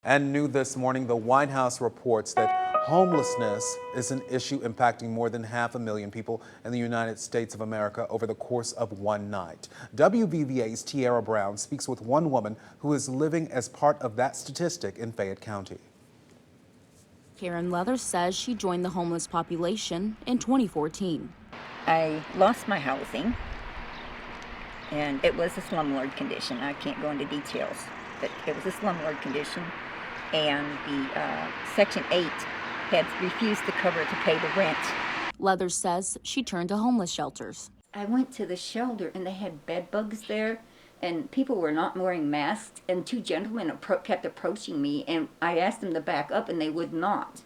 And new this morning, the White House reports that homelessness is an issue impacting more than 500,000 people in the United States of America over the course of one night. WVVA's Tiara Brown speaks with one woman who is living as part of that statistic in Fayette County. Karen Leathers says she joined the homeless population in 2014. I lost my housing, and it was a slumlord condition. I can't go into details, but it was a slumlord condition. And the Section 8 had refused to cover to pay the rent. Leathers says she turned to homeless shelters. I went to the shelter and they had bed bugs there, and people were not wearing masks, and two gentlemen kept approaching me, and I asked them to back up and they would not.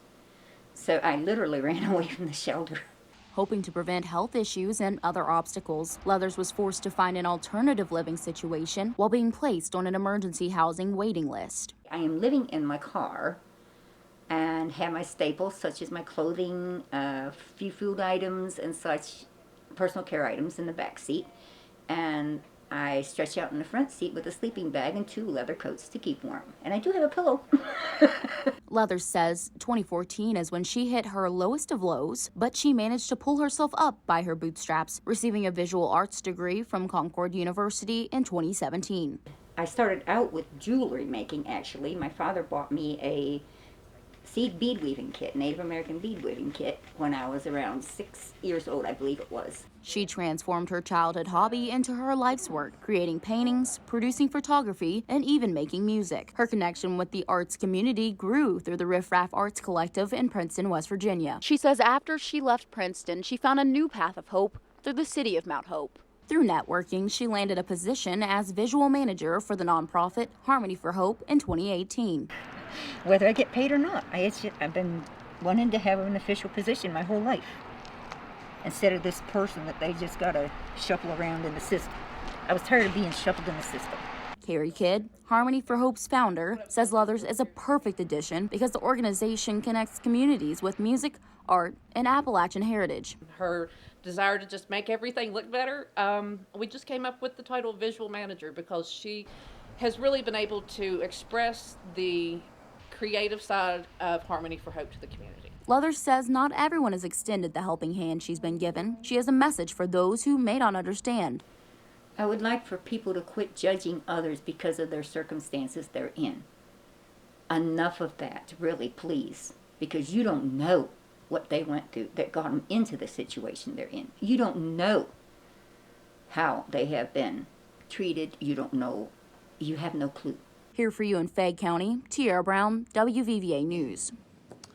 So I literally ran away from the shelter. Hoping to prevent health issues and other obstacles, Leathers was forced to find an alternative living situation while being placed on an emergency housing waiting list. I am living in my car and have my staples such as my clothing, a few food items and such, personal care items in the back seat, and I stretch out in the front seat with a sleeping bag and 2 leather coats to keep warm. And I do have a pillow. Leathers says 2014 is when she hit her lowest of lows, but she managed to pull herself up by her bootstraps, receiving a visual arts degree from Concord University in 2017. I started out with jewelry making, actually. My father bought me a seed bead weaving kit, Native American bead weaving kit, when I was around 6 years old, I believe it was. She transformed her childhood hobby into her life's work, creating paintings, producing photography, and even making music. Her connection with the arts community grew through the Riff Raff Arts Collective in Princeton, West Virginia. She says after she left Princeton, she found a new path of hope through the city of Mount Hope. Through networking, she landed a position as visual manager for the nonprofit Harmony for Hope in 2018. Whether I get paid or not, I've been wanting to have an official position my whole life, instead of this person that they just gotta shuffle around in the system. I was tired of being shuffled in the system. Carrie Kidd, Harmony for Hope's founder, says Leathers is a perfect addition because the organization connects communities with music, art, and Appalachian heritage. Her desire to just make everything look better, we just came up with the title visual manager because she has really been able to express the creative side of Harmony for Hope to the community. Leathers says not everyone has extended the helping hand she's been given. She has a message for those who may not understand. I would like for people to quit judging others because of their circumstances they're in. Enough of that, really, please, because you don't know what they went through that got them into the situation they're in. You don't know how they have been treated. You don't know. You have no clue. Here for you in Fayette County, Tiara Brown, WVVA News.